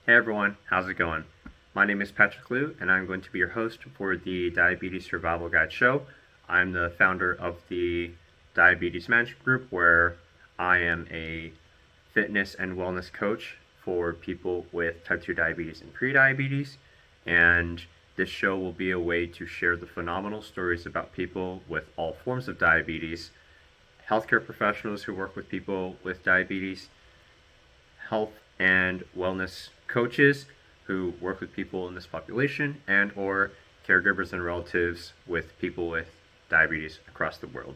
Hey everyone, how's it going? My name is Patrick Liu, and I'm going to be your host for the Diabetes Survival Guide show. I'm the founder of the Diabetes Management Group, where I am a fitness and wellness coach for people with type 2 diabetes and prediabetes. And this show will be a way to share the phenomenal stories about people with all forms of diabetes, healthcare professionals who work with people with diabetes, health and wellness coaches who work with people in this population, and or caregivers and relatives with people with diabetes across the world.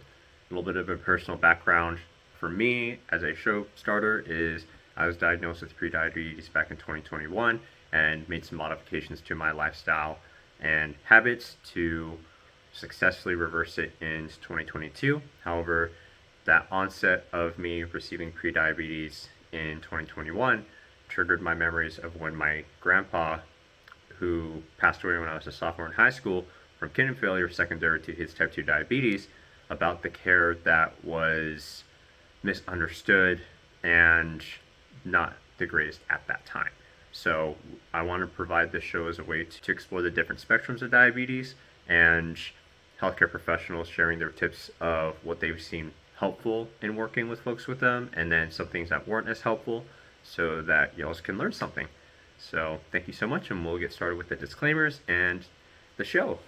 A little bit of a personal background for me as a show starter is I was diagnosed with prediabetes back in 2021 and made some modifications to my lifestyle and habits to successfully reverse it in 2022. However, that onset of me receiving prediabetes in 2021 triggered my memories of when my grandpa, who passed away when I was a sophomore in high school from kidney failure secondary to his type 2 diabetes, about the care that was misunderstood and not the greatest at that time. So I want to provide this show as a way to explore the different spectrums of diabetes and healthcare professionals sharing their tips of what they've seen helpful in working with folks with them, and then some things that weren't as helpful so that y'all can learn something. So thank you so much, and we'll get started with the disclaimers and the show.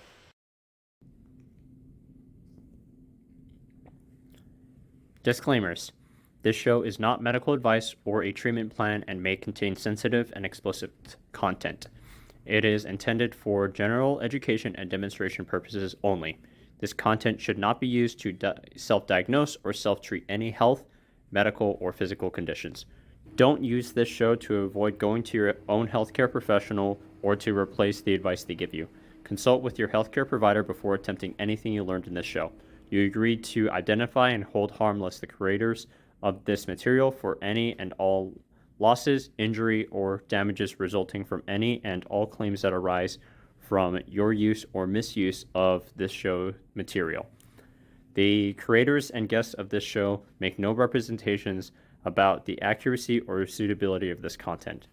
Disclaimers. This show is not medical advice or a treatment plan and may contain sensitive and explicit content. It is intended for general education and demonstration purposes only. This content should not be used to self-diagnose or self-treat any health, medical, or physical conditions. Don't use this show to avoid going to your own healthcare professional or to replace the advice they give you. Consult with your healthcare provider before attempting anything you learned in this show. You agreed to identify and hold harmless the creators of this material for any and all losses, injury, or damages resulting from any and all claims that arise from your use or misuse of this show material. The creators and guests of this show make no representations about the accuracy or suitability of this content.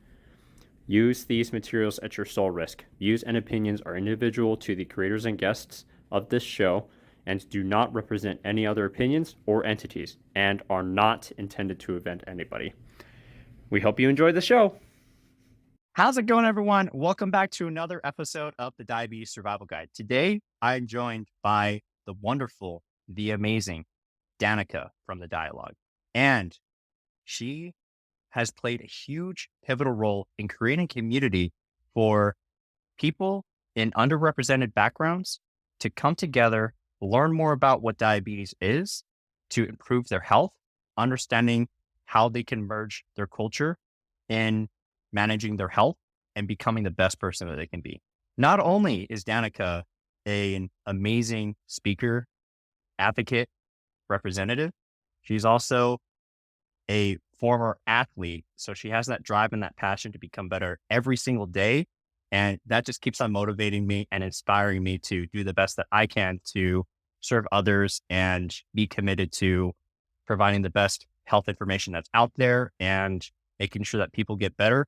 Use these materials at your sole risk. Views and opinions are individual to the creators and guests of this show and do not represent any other opinions or entities and are not intended to offend anybody. We hope you enjoy the show. How's it going, everyone? Welcome back to another episode of the Diabetes Survival Guide. Today, I'm joined by the wonderful, the amazing Danica from the Dialogue. And she has played a huge pivotal role in creating community for people in underrepresented backgrounds to come together, learn more about what diabetes is, to improve their health, understanding how they can merge their culture in managing their health and becoming the best person that they can be. Not only is Danica an amazing speaker, advocate, representative, she's also a former athlete. So she has that drive and that passion to become better every single day. And that just keeps on motivating me and inspiring me to do the best that I can to serve others and be committed to providing the best health information that's out there and making sure that people get better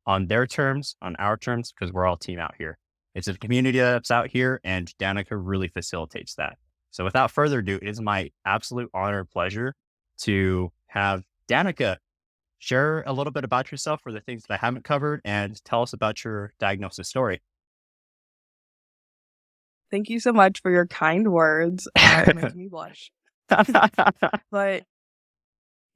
on their terms, on our terms, because we're all team out here. It's a community that's out here, and Danica really facilitates that. So without further ado, it is my absolute honor and pleasure to have Danica share a little bit about yourself for the things that I haven't covered and tell us about your diagnosis story. Thank you so much for your kind words. It makes me blush. But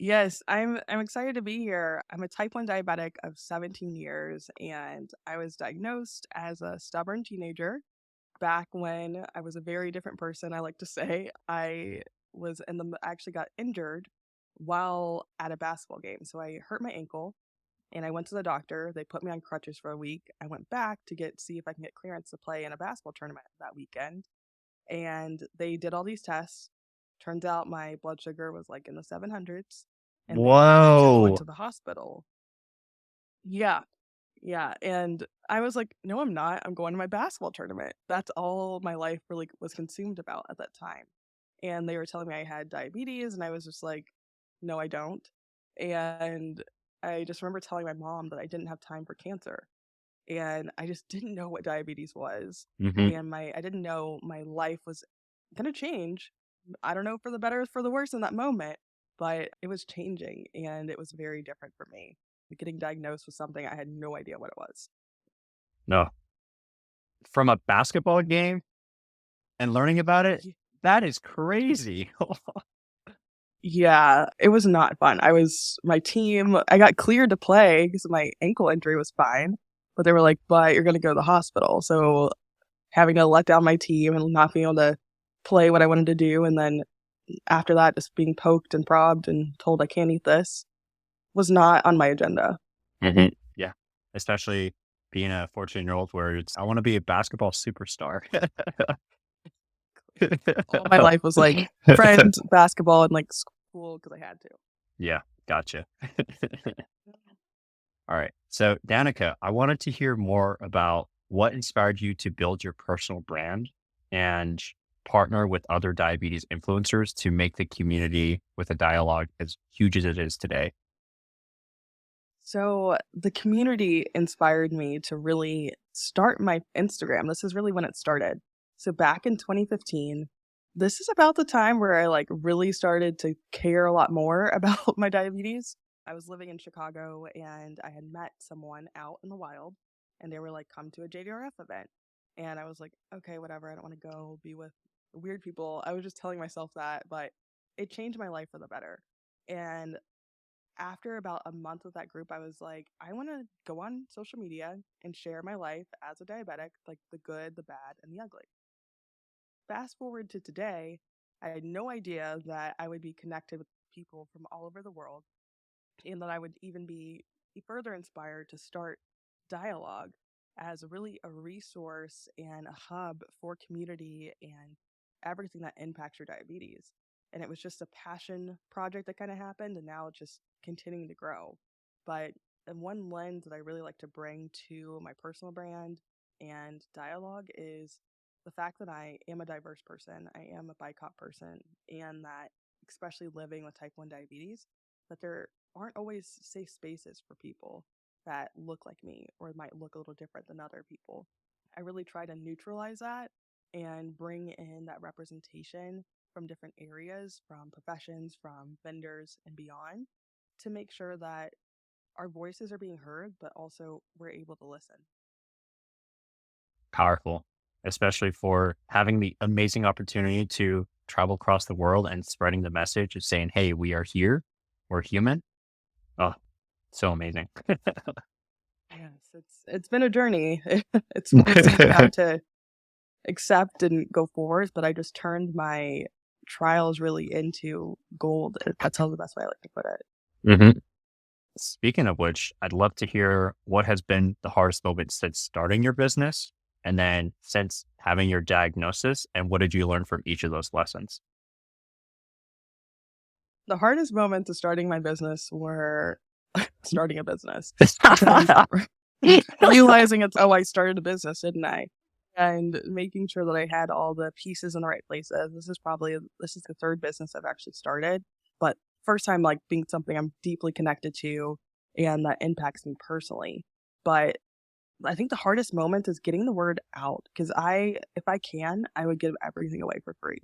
yes, I'm excited to be here. I'm a type 1 diabetic of 17 years, and I was diagnosed as a stubborn teenager back when I was a very different person. I like to say I actually got injured while at a basketball game. So I hurt my ankle and I went to the doctor. They put me on crutches for a week. I went back to see if I can get clearance to play in a basketball tournament that weekend. And they did all these tests. Turns out my blood sugar was like in the 700s. And they sent me Whoa. to the hospital. Yeah. Yeah. And I was like, no, I'm not. I'm going to my basketball tournament. That's all my life really was consumed about at that time. And they were telling me I had diabetes. And I was just like, no, I don't. And I just remember telling my mom that I didn't have time for cancer. And I just didn't know what diabetes was. Hmm. And I didn't know my life was going to change. I don't know for the better or for the worse in that moment, but it was changing and it was very different for me. Getting diagnosed with something I had no idea what it was. No, from a basketball game and learning about it, Ye- that is crazy. Yeah, it was not fun. My team, I got cleared to play because my ankle injury was fine, but they were like, but you're going to go to the hospital. So having to let down my team and not being able to play what I wanted to do. And then after that, just being poked and probbed and told I can't eat this was not on my agenda. Hmm. Yeah, especially being a 14-year-old where I want to be a basketball superstar. All my life was like friends, basketball, and like school because I had to. Yeah, gotcha. All right. So, Danica, I wanted to hear more about what inspired you to build your personal brand and partner with other diabetes influencers to make the community with a dialogue as huge as it is today. So the community inspired me to really start my Instagram. This is really when it started. So back in 2015, this is about the time where I like really started to care a lot more about my diabetes. I was living in Chicago and I had met someone out in the wild and they were like, come to a JDRF event. And I was like, okay, whatever. I don't want to go be with weird people. I was just telling myself that, but it changed my life for the better. And after about a month with that group, I was like, I want to go on social media and share my life as a diabetic, like the good, the bad, and the ugly. Fast forward to today, I had no idea that I would be connected with people from all over the world and that I would even be further inspired to start dialogue as really a resource and a hub for community and everything that impacts your diabetes. And it was just a passion project that kind of happened, and now it's just continuing to grow. But the one lens that I really like to bring to my personal brand and dialogue is the fact that I am a diverse person. I am a BICOP person, and that especially living with type 1 diabetes, that there aren't always safe spaces for people that look like me or might look a little different than other people. I really try to neutralize that and bring in that representation from different areas, from professions, from vendors, and beyond to make sure that our voices are being heard, but also we're able to listen. Powerful, especially for having the amazing opportunity to travel across the world and spreading the message of saying, hey, we are here, we're human. Oh, so amazing. Yes, it's been a journey. It's something you have to accept and go forward, but I just turned my trials really into gold. That's how the best way I like to put it. Hmm. Speaking of which, I'd love to hear what has been the hardest moment since starting your business and then since having your diagnosis, and what did you learn from each of those lessons? The hardest moments of starting my business were starting a business and realizing it's, oh, I started a business, didn't I? And making sure that I had all the pieces in the right places. This is the third business I've actually started, but first time like being something I'm deeply connected to and that impacts me personally. But I think the hardest moment is getting the word out because if I can, I would give everything away for free,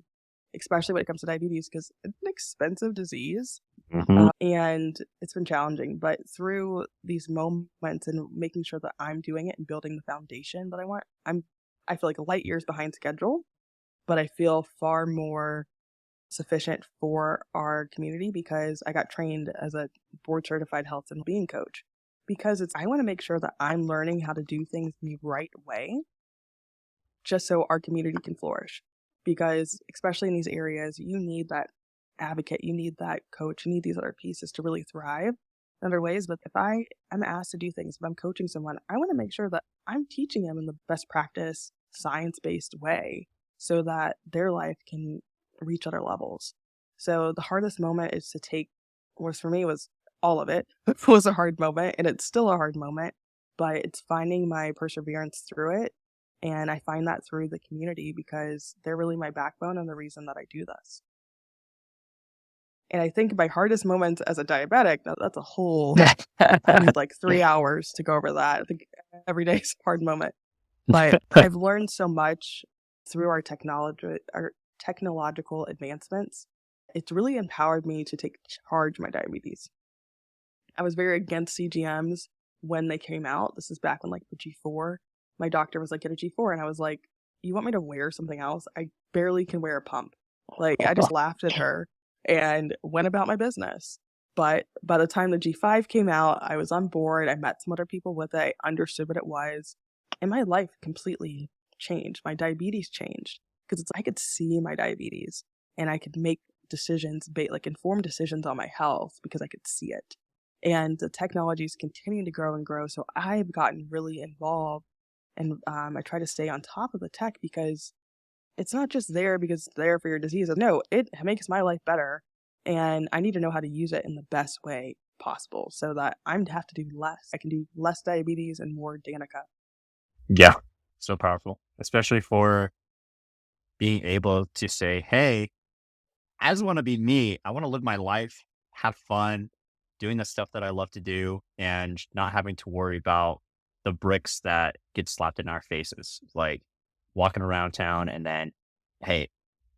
especially when it comes to diabetes because it's an expensive disease Hmm. and it's been challenging. But through these moments and making sure that I'm doing it and building the foundation that I want, I feel like light years behind schedule, but I feel far more sufficient for our community because I got trained as a board certified health and being coach because I want to make sure that I'm learning how to do things the right way just so our community can flourish. Because especially in these areas, you need that advocate, you need that coach, you need these other pieces to really thrive in other ways. But if I am asked to do things, if I'm coaching someone, I want to make sure that I'm teaching them in the best practice, science based way so that their life can reach other levels. So the hardest moment is to take, was for me, was all of it. It was a hard moment and it's still a hard moment, but it's finding my perseverance through it, and I find that through the community because they're really my backbone and the reason that I do this. And I think my hardest moments as a diabetic, that's a whole, I need like 3 hours to go over that. I think every day is a hard moment. But I've learned so much through our technological advancements. It's really empowered me to take charge of my diabetes. I was very against CGMs when they came out. This is back when like the G4. My doctor was like, get a G4. And I was like, you want me to wear something else? I barely can wear a pump. Like, I just laughed at her and went about my business. But by the time the G5 came out, I was on board. I met some other people with it. I understood what it was. And my life completely changed. My diabetes changed because I could see my diabetes and I could make decisions, like informed decisions on my health because I could see it. And the technology is continuing to grow and grow. So I've gotten really involved and I try to stay on top of the tech because it's not just there because it's there for your disease. No, it makes my life better. And I need to know how to use it in the best way possible so that I'm have to do less. I can do less diabetes and more Danica. Yeah. So powerful, especially for being able to say, hey, I just want to be me. I want to live my life, have fun, doing the stuff that I love to do, and not having to worry about the bricks that get slapped in our faces, like walking around town. And then, hey,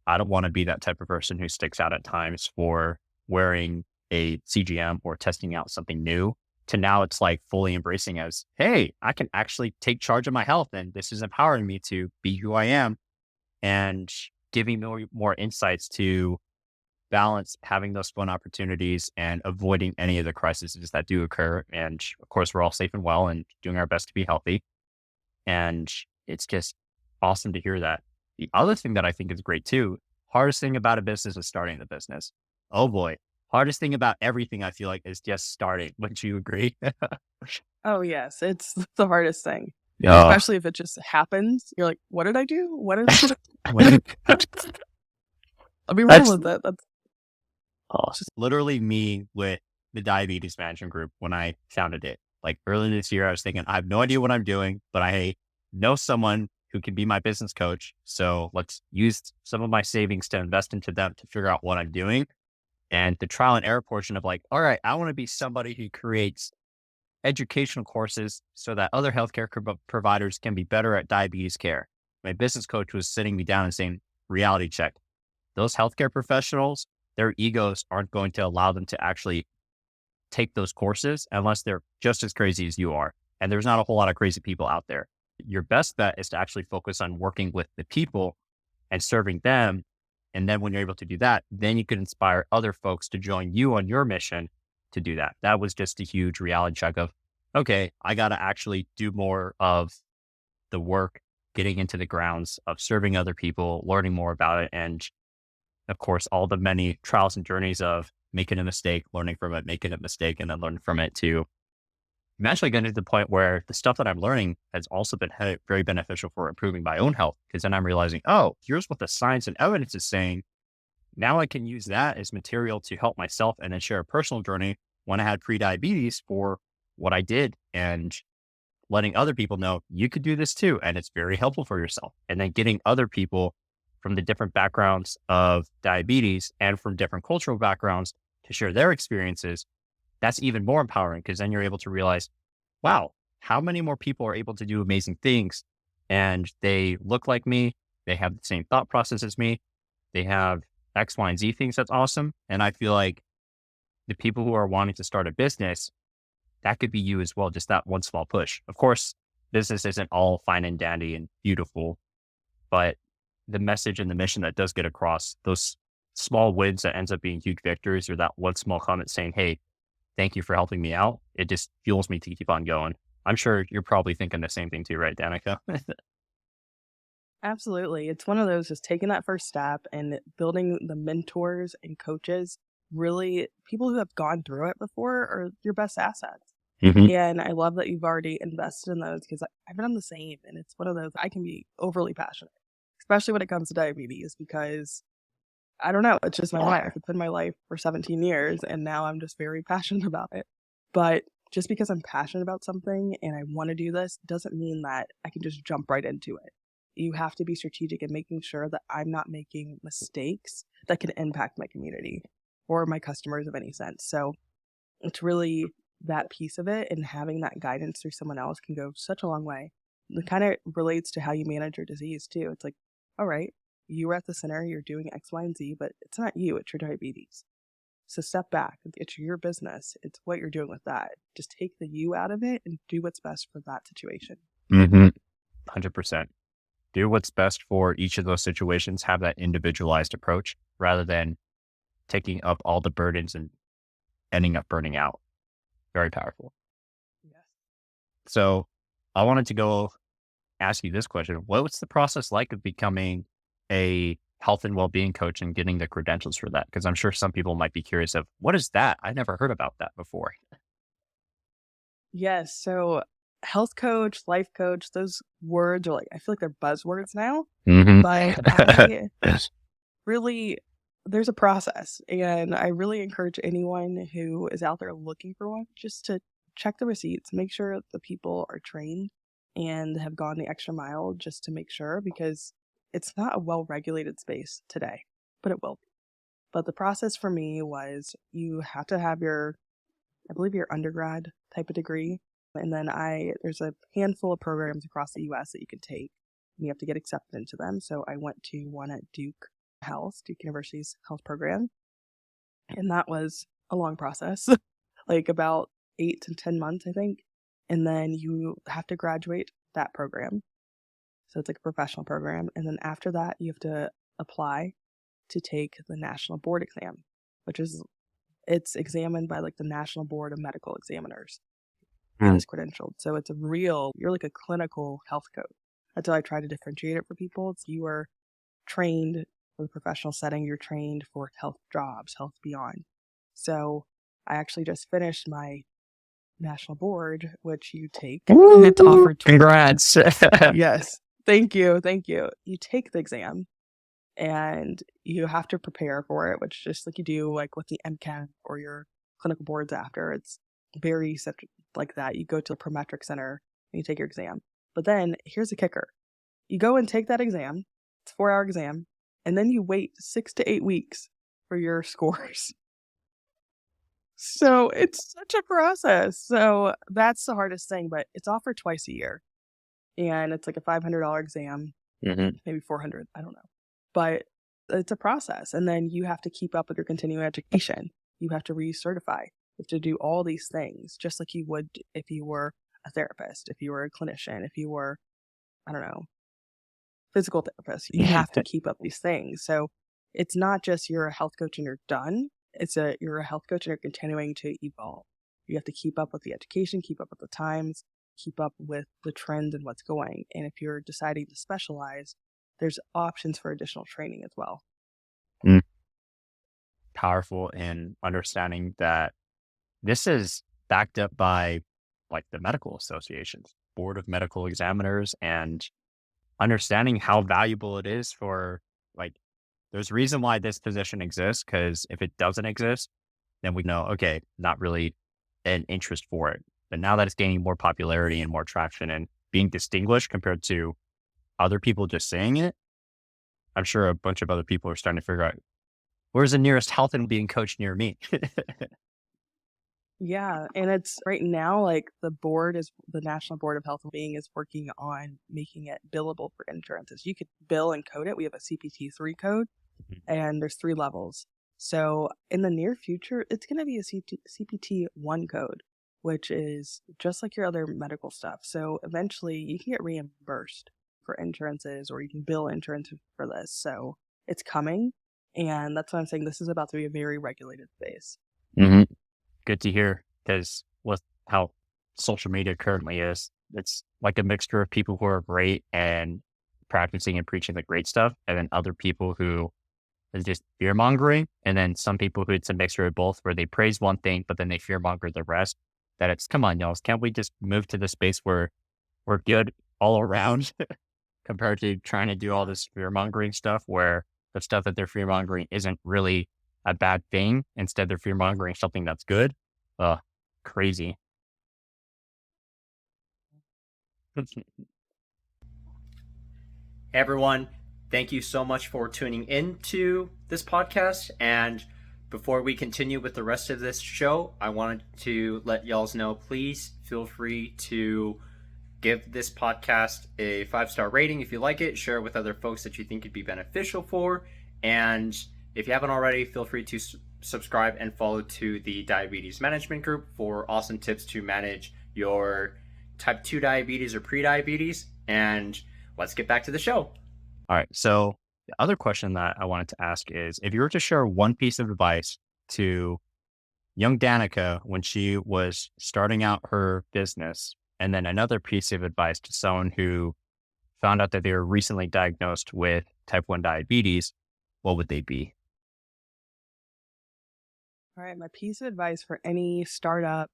I don't want to be that type of person who sticks out at times for wearing a CGM or testing out something new. To now it's like fully embracing as, hey, I can actually take charge of my health, and this is empowering me to be who I am and giving me more insights to balance having those fun opportunities and avoiding any of the crises that do occur. And of course, we're all safe and well and doing our best to be healthy. And it's just awesome to hear that. The other thing that I think is great too, hardest thing about a business is starting the business. Oh boy. Hardest thing about everything I feel like is just starting. Wouldn't you agree? Oh, yes. It's the hardest thing. Yeah. Especially if it just happens. You're like, what did I do? What did I do? I'll be real with it. That's just literally me with the diabetes management group when I founded it. Like early this year, I was thinking, I have no idea what I'm doing, but I know someone who can be my business coach. So let's use some of my savings to invest into them to figure out what I'm doing. And the trial and error portion of like, all right, I want to be somebody who creates educational courses so that other healthcare providers can be better at diabetes care. My business coach was sitting me down and saying, reality check. Those healthcare professionals, their egos aren't going to allow them to actually take those courses unless they're just as crazy as you are. And there's not a whole lot of crazy people out there. Your best bet is to actually focus on working with the people and serving them. And then when you're able to do that, then you can inspire other folks to join you on your mission to do that. That was just a huge reality check of, okay, I got to actually do more of the work, getting into the grounds of serving other people, learning more about it. And of course, all the many trials and journeys of making a mistake, learning from it, making a mistake, and then learning from it too. I'm actually getting to the point where the stuff that I'm learning has also been very beneficial for improving my own health. Because then I'm realizing, oh, here's what the science and evidence is saying. Now I can use that as material to help myself and then share a personal journey when I had prediabetes for what I did and letting other people know you could do this too. And it's very helpful for yourself. And then getting other people from the different backgrounds of diabetes and from different cultural backgrounds to share their experiences. That's even more empowering because then you're able to realize, wow, how many more people are able to do amazing things and they look like me. They have the same thought process as me. They have X, Y, and Z things. That's awesome. And I feel like the people who are wanting to start a business, that could be you as well. Just that one small push. Of course, business isn't all fine and dandy and beautiful, but the message and the mission that does get across, those small wins that ends up being huge victories, or that one small comment saying, hey, thank you for helping me out. It just fuels me to keep on going. I'm sure you're probably thinking the same thing too, right, Danica? absolutely. It's one of those just taking that first step and building the mentors and coaches. Really, people who have gone through it before are your best assets. And I love that you've already invested in those because I've done the same. And it's one of those I can be overly passionate, especially when it comes to diabetes, because I don't know, it's just my life. It's been my life for 17 years and now I'm just very passionate about it. But just because I'm passionate about something and I want to do this doesn't mean that I can just jump right into it. You have to be strategic in making sure that I'm not making mistakes that can impact my community for my customers of any sense. So it's really that piece of it, and having that guidance through someone else can go such a long way. It kind of relates to how you manage your disease too. It's like, all right, you were at the center, you're doing X, Y, and Z, but it's not you, it's your diabetes. So step back. It's your business. It's what you're doing with that. Just take the you out of it and do what's best for that situation. 100%. Do what's best for each of those situations. Have that individualized approach rather than taking up all the burdens and ending up burning out. Very powerful. Yes. So I wanted to go ask you this question. What's the process like of becoming a health and well-being coach and getting the credentials for that? Because I'm sure some people might be curious of what is that? I never heard about that before. Yes. So health coach, life coach, those words are like, I feel like they're buzzwords now, but I really, there's a process, and I really encourage anyone who is out there looking for one just to check the receipts, make sure the people are trained and have gone the extra mile just to make sure, because it's not a well-regulated space today, but it will be. But the process for me was you have to have your, I believe, your undergrad type of degree. And then there's a handful of programs across the US that you can take, and you have to get accepted into them. So I went to one at Duke University's health program. And that was a long process, like about 8 to 10 months, I think. And then you have to graduate that program. So it's like a professional program. And then after that, you have to apply to take the national board exam, which is, it's examined by like the National Board of Medical Examiners. It is credentialed. So it's you're like a clinical health coach. That's how I try to differentiate it for people. It's you are trained for the professional setting. You're trained for health jobs, health beyond. So I actually just finished my national board, which you take. And it's offered. Congrats. Yes. Thank you. Thank you. You take the exam and you have to prepare for it, which just like you do like with the MCAT or your clinical boards after. It's very like that. You go to the Prometric Center and you take your exam. But then here's the kicker. You go and take that exam. It's a 4-hour exam. And then you wait 6 to 8 weeks for your scores. So it's such a process. So that's the hardest thing, but it's offered twice a year. And it's like a $500 exam, maybe $400, I don't know. But it's a process. And then you have to keep up with your continuing education. You have to recertify. You have to do all these things, just like you would if you were a therapist, if you were a clinician, if you were, I don't know, physical therapist. You have to keep up these things. So it's not just you're a health coach and you're done. You're a health coach and you're continuing to evolve. You have to keep up with the education, keep up with the times, keep up with the trend and what's going. And if you're deciding to specialize, there's options for additional training as well. Powerful in understanding that this is backed up by like the medical associations, board of medical examiners, and understanding how valuable it is for like, there's a reason why this position exists. Cause if it doesn't exist, then we know, okay, not really an interest for it. But now that it's gaining more popularity and more traction and being distinguished compared to other people just saying it, I'm sure a bunch of other people are starting to figure out where's the nearest health and being coach near me. Yeah. And it's right now, like the National Board of Health and Being is working on making it billable for insurances. You could bill and code it. We have a CPT3 code and there's 3 levels. So in the near future, it's going to be a CPT1 code, which is just like your other medical stuff. So eventually you can get reimbursed for insurances, or you can bill insurance for this. So it's coming. And that's why I'm saying this is about to be a very regulated space. Good to hear, because with how social media currently is, it's like a mixture of people who are great and practicing and preaching the great stuff, and then other people who is just fear mongering, and then some people who it's a mixture of both, where they praise one thing but then they fear monger the rest. That it's, come on, y'all, can't we just move to the space where we're good all around compared to trying to do all this fear mongering stuff, where the stuff that they're fear mongering isn't really a bad thing. Instead, they're fear mongering something that's good. Crazy. Hey everyone, thank you so much for tuning in to this podcast. And Before we continue with the rest of this show, I wanted to let y'all know, please feel free to give this podcast a 5-star rating if you like it. Share it with other folks that you think it'd be beneficial for. And if you haven't already, feel free to subscribe and follow to the Diabetes Management Group for awesome tips to manage your type 2 diabetes or prediabetes. And let's get back to the show. All right. So the other question that I wanted to ask is, if you were to share one piece of advice to young Danica when she was starting out her business, and then another piece of advice to someone who found out that they were recently diagnosed with type 1 diabetes, what would they be? All right, my piece of advice for any startup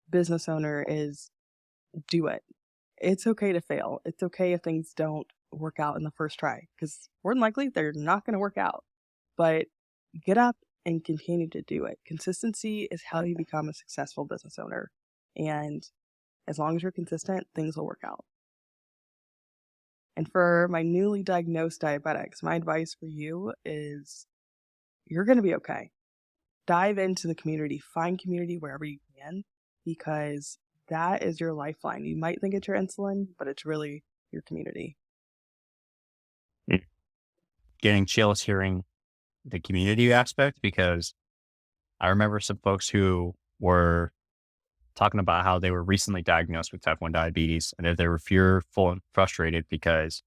business owner is do it. It's okay to fail. It's okay if things don't work out in the first try, because more than likely they're not going to work out. But get up and continue to do it. Consistency is how you become a successful business owner. And as long as you're consistent, things will work out. And for my newly diagnosed diabetics, my advice for you is you're going to be okay. Dive into the community, find community wherever you can, because that is your lifeline. You might think it's your insulin, but it's really your community. Getting chills hearing the community aspect, because I remember some folks who were talking about how they were recently diagnosed with type 1 diabetes and that they were fearful and frustrated because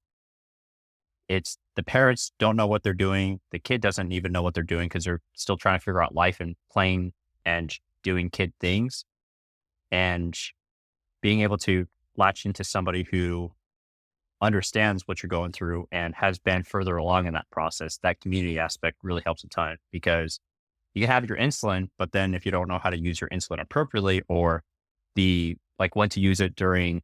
it's the parents don't know what they're doing. The kid doesn't even know what they're doing because they're still trying to figure out life and playing and doing kid things. And being able to latch into somebody who understands what you're going through and has been further along in that process, that community aspect really helps a ton, because you have your insulin, but then if you don't know how to use your insulin appropriately, or when to use it during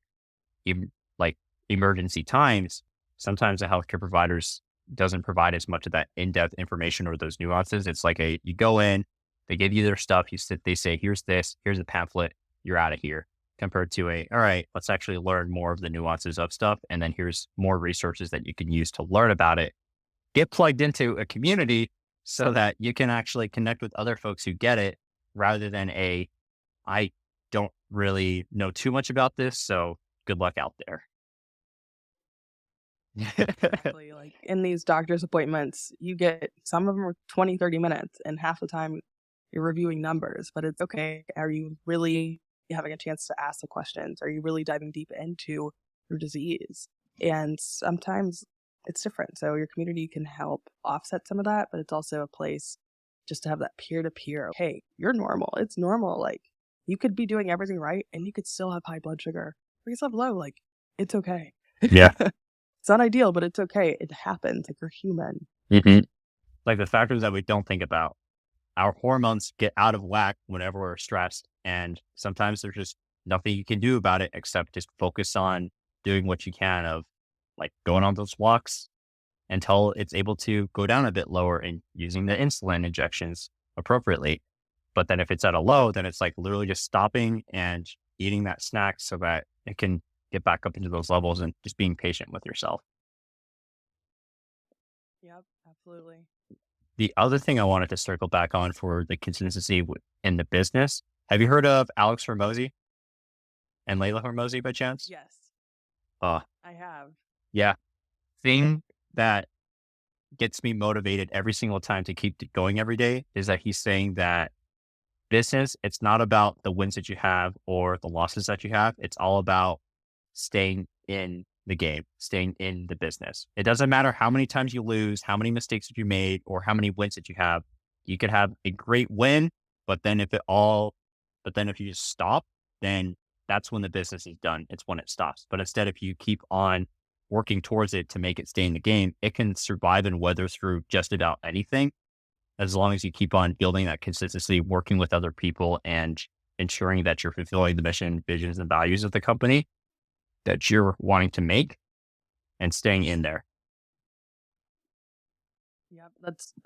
emergency times, sometimes the healthcare providers doesn't provide as much of that in-depth information or those nuances. It's like you go in, they give you their stuff, they say, here's a pamphlet, you're out of here. Compared to all right, let's actually learn more of the nuances of stuff. And then here's more resources that you can use to learn about it. Get plugged into a community so that you can actually connect with other folks who get it, rather than I don't really know too much about this, so good luck out there. Exactly. Like in these doctor's appointments, you get some of them are 20, 30 minutes, and half the time you're reviewing numbers, but it's okay. Are you really having a chance to ask the questions? Are you really diving deep into your disease? And sometimes it's different. So your community can help offset some of that, but it's also a place just to have that peer-to-peer. Hey, you're normal. It's normal. Like, you could be doing everything right and you could still have high blood sugar. Or you still have low. Like, it's okay. Yeah. It's not ideal, but it's okay. It happens. Like, you're human. Mm-hmm. Like the factors that we don't think about. Our hormones get out of whack whenever we're stressed. And sometimes there's just nothing you can do about it except just focus on doing what you can, of like going on those walks until it's able to go down a bit lower, and using the insulin injections appropriately. But then if it's at a low, then it's like literally just stopping and eating that snack so that it can get back up into those levels, and just being patient with yourself. Yep, absolutely. The other thing I wanted to circle back on for the consistency in the business, have you heard of Alex Hormozy and Layla Hormozy by chance? Yes, Uh, I have. yeah. Thing that gets me motivated every single time to keep going every day is that he's saying that business, it's not about the wins that you have or the losses that you have. It's all about staying in the game, staying in the business. It doesn't matter how many times you lose, how many mistakes that you made, or how many wins that you have. You could have a great win, but then if you just stop, then that's when the business is done. It's when it stops. But instead, if you keep on working towards it to make it stay in the game, it can survive and weather through just about anything, as long as you keep on building that consistency, working with other people, and ensuring that you're fulfilling the mission, visions, and values of the company that you're wanting to make, and staying in there. Yep,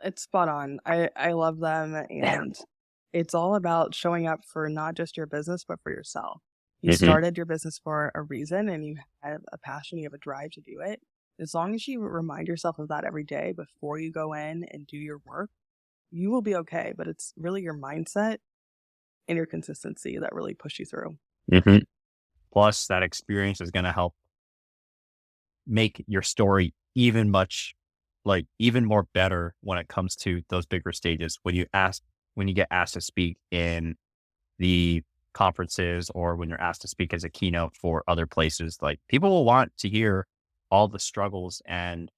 it's spot on. I love them, and it's all about showing up for not just your business, but for yourself. You started your business for a reason, and you have a passion, you have a drive to do it. As long as you remind yourself of that every day before you go in and do your work, you will be okay. But it's really your mindset and your consistency that really push you through. Mm-hmm. Plus, that experience is going to help make your story even more better when it comes to those bigger stages. When you get asked to speak in the conferences, or when you're asked to speak as a keynote for other places, like, people will want to hear all the struggles and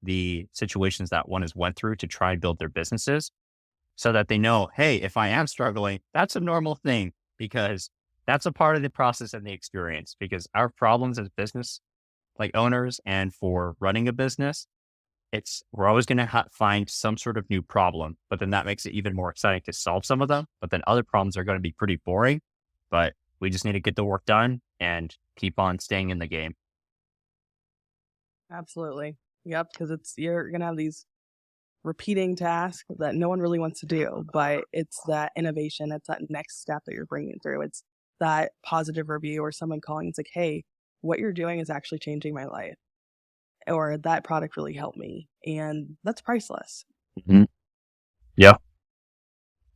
the situations that one has went through to try and build their businesses, so that they know, hey, if I am struggling, that's a normal thing, because that's a part of the process and the experience. Because our problems as business like owners and for running a business, we're always going to find some sort of new problem, but then that makes it even more exciting to solve some of them. But then other problems are going to be pretty boring, but we just need to get the work done and keep on staying in the game. Absolutely. Yep. Because you're going to have these repeating tasks that no one really wants to do, but it's that innovation. It's that next step that you're bringing through. It's that positive review or someone calling. It's like, hey, what you're doing is actually changing my life, or that product really helped me. And that's priceless. Mm-hmm. Yeah.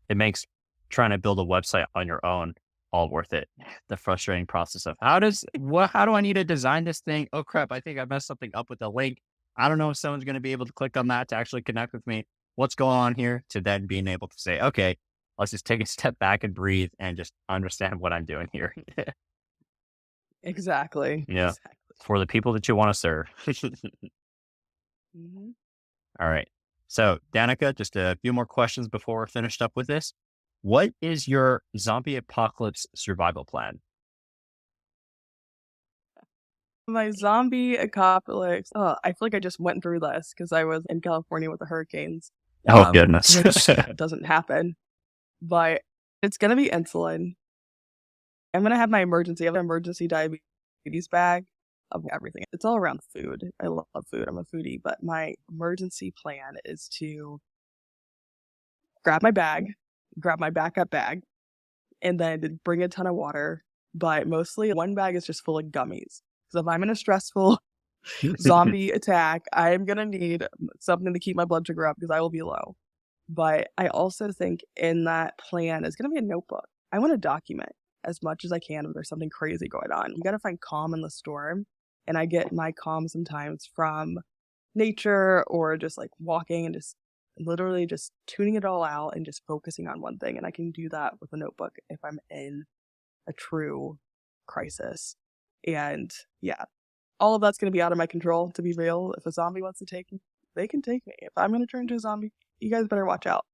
It makes trying to build a website on your own all worth it. The frustrating process of how do I need to design this thing? Oh crap, I think I messed something up with the link. I don't know if someone's going to be able to click on that to actually connect with me. What's going on here? To then being able to say, okay, let's just take a step back and breathe and just understand what I'm doing here. Exactly. Yeah. Exactly. For the people that you want to serve. Mm-hmm. All right. So, Danica, just a few more questions before we're finished up with this. What is your zombie apocalypse survival plan? My zombie apocalypse. Oh, I feel like I just went through this because I was in California with the hurricanes. Oh, goodness. Which doesn't happen, but it's going to be insulin. I'm going to have I have an emergency diabetes bag of everything. It's all around food. I love food. I'm a foodie, but my emergency plan is to grab my bag, grab my backup bag, and then bring a ton of water. But mostly one bag is just full of gummies. So if I'm in a stressful zombie attack, I am going to need something to keep my blood sugar up because I will be low. But I also think in that plan is going to be a notebook. I want to document as much as I can if there's something crazy going on. You got to find calm in the storm. And I get my calm sometimes from nature or just like walking and just literally just tuning it all out and just focusing on one thing. And I can do that with a notebook if I'm in a true crisis. And yeah, all of that's going to be out of my control, to be real. If a zombie wants to take me, they can take me. If I'm going to turn into a zombie, you guys better watch out.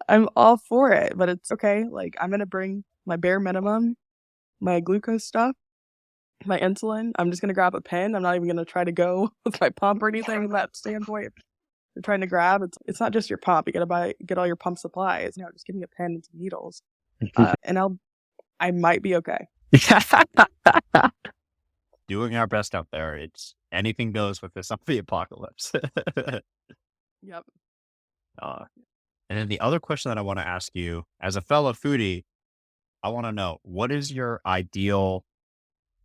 I'm all for it, but it's okay. Like, I'm going to bring my bare minimum, my glucose stuff, my insulin. I'm just going to grab a pen. I'm not even going to try to go with my pump or anything from that standpoint. You're trying to grab, it's not just your pump. You got to get all your pump supplies. No, just give me a pen and some needles. And I might be okay. Doing our best out there. It's anything goes with the zombie apocalypse. Yep. And then the other question that I want to ask you, as a fellow foodie, I want to know, what is your ideal,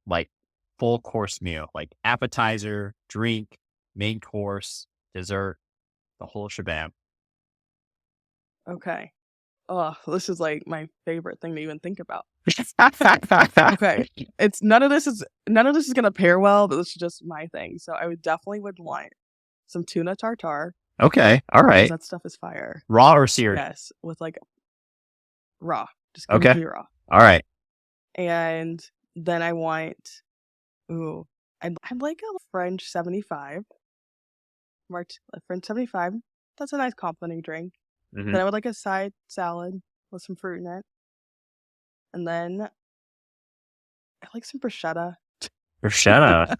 like, full course meal? Like appetizer, drink, main course, dessert, the whole shebang. Okay. Oh, this is like my favorite thing to even think about. Okay. None of this is gonna pair well, but this is just my thing. So I would want some tuna tartare. Okay. All right. That stuff is fire. Raw or seared? Yes, with like raw. Just give me raw. All right. And then I want I'd like a French 75. A French 75. That's a nice complimenting drink. Mm-hmm. Then I would like a side salad with some fruit in it. And then I like some bruschetta. Bruschetta.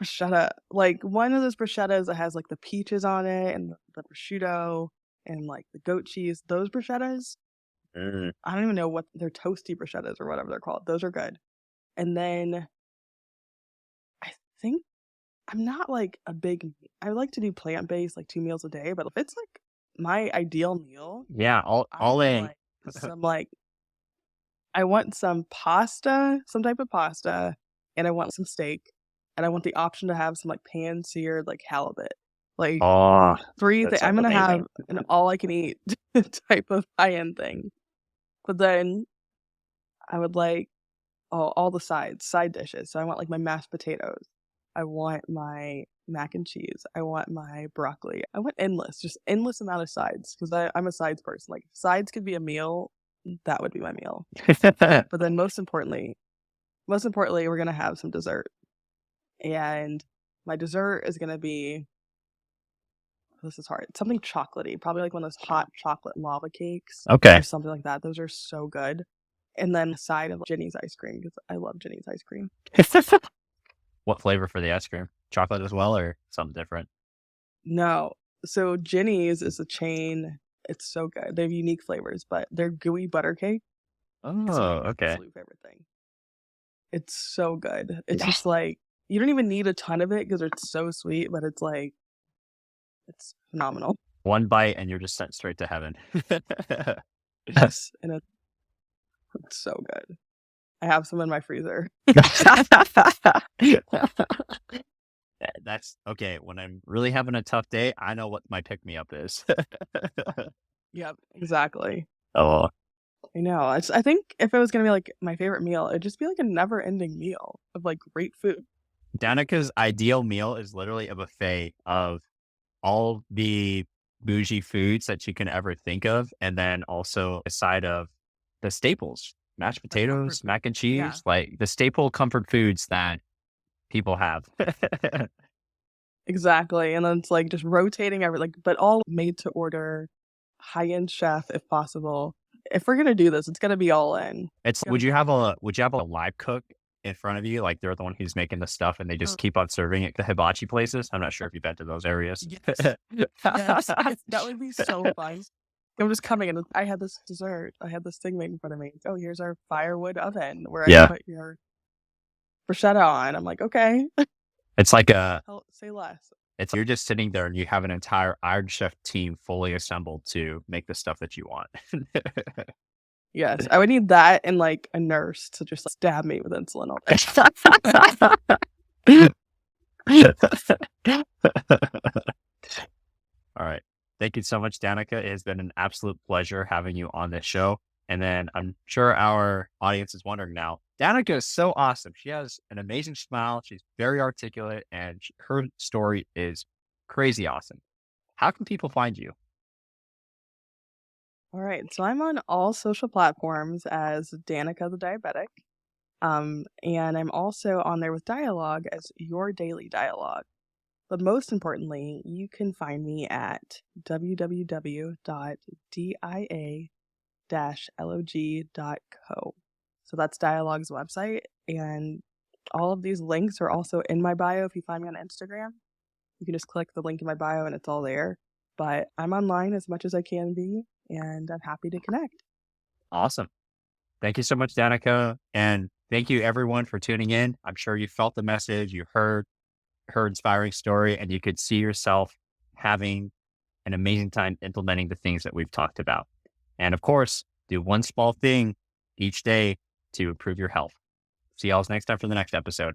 Bruschetta. Like one of those bruschettas that has like the peaches on it and the prosciutto and like the goat cheese. Those bruschettas. Mm. I don't even know what they're toasty bruschettas or whatever they're called. Those are good. And then I think I'm not like I like to do plant-based like 2 meals a day, but if it's like my ideal meal. Yeah, all in. I want some pasta, some type of pasta, and I want some steak, and I want the option to have some like pan-seared like halibut. Like Oh, three that things. I'm sounds gonna have amazing. an all I can eat type of high-end thing. But then I would like all the side dishes. So I want like my mashed potatoes. I want my mac and cheese. I want my broccoli. I want just endless amount of sides because I'm a sides person. Like if sides could be a meal, that would be my meal. But then most importantly, we're gonna have some dessert. And my dessert is gonna be, this is hard. Something chocolatey, probably like one of those hot chocolate lava cakes Okay. or something like that. Those are so good. And then a side of Jenny's ice cream because I love Jenny's ice cream. What flavor for the ice cream? Chocolate as well, or something different? No, so Jenny's is a chain. It's so good. They have unique flavors, but their gooey butter cake is my Oh, okay. absolute favorite thing. It's so good. It's just like you don't even need a ton of it because it's so sweet, but it's like it's phenomenal. One bite and you're just sent straight to heaven. Yes, and it's so good. I have some in my freezer. That's okay. When I'm really having a tough day, I know what my pick me up is. Yep, exactly. Oh, I know. I think if it was gonna be like my favorite meal, it'd just be like a never-ending meal of like great food. Danica's ideal meal is literally a buffet of all the bougie foods that you can ever think of, and then also a side of the staples, mashed Like comfort potatoes, food. mac and Yeah, cheese, like the staple comfort foods that people have. exactly. And then it's like just rotating but all made to order, high-end chef if possible. If we're gonna do this, it's gonna be all in. It's It's gonna would you have a live cook in front of you? Like they're the one who's making the stuff and they Oh, just keep on serving it, the hibachi places? I'm not sure if you've been to those areas. yes, yes, that would be so fun. I'm just coming in. I had this dessert. I had this thing made in front of me. Oh, here's our firewood oven where I Yeah. put your bruschetta on. I'm like, okay, It's like a say less. it's you're just sitting there and you have an entire Iron Chef team fully assembled to make the stuff that you want. Yes, I would need that and like a nurse to just stab me with insulin all day. All right. Thank you so much, Danica. It has been an absolute pleasure having you on this show. And then I'm sure our audience is wondering now, Danica is so awesome. She has an amazing smile. She's very articulate and her story is crazy awesome. How can people find you? All right, so I'm on all social platforms as Danica the Diabetic. And I'm also on there with Dialogue as Your Daily Dialogue. But most importantly, you can find me at www.dia-log.co. So that's Dialogue's website, and all of these links are also in my bio. If you find me on Instagram, you can just click the link in my bio and it's all there. But I'm online as much as I can be, and I'm happy to connect. Awesome. Thank you so much, Danica. And thank you everyone for tuning in. I'm sure you felt the message, you heard her inspiring story, and you could see yourself having an amazing time implementing the things that we've talked about. And of course, do one small thing each day to improve your health. See y'all next time for the next episode.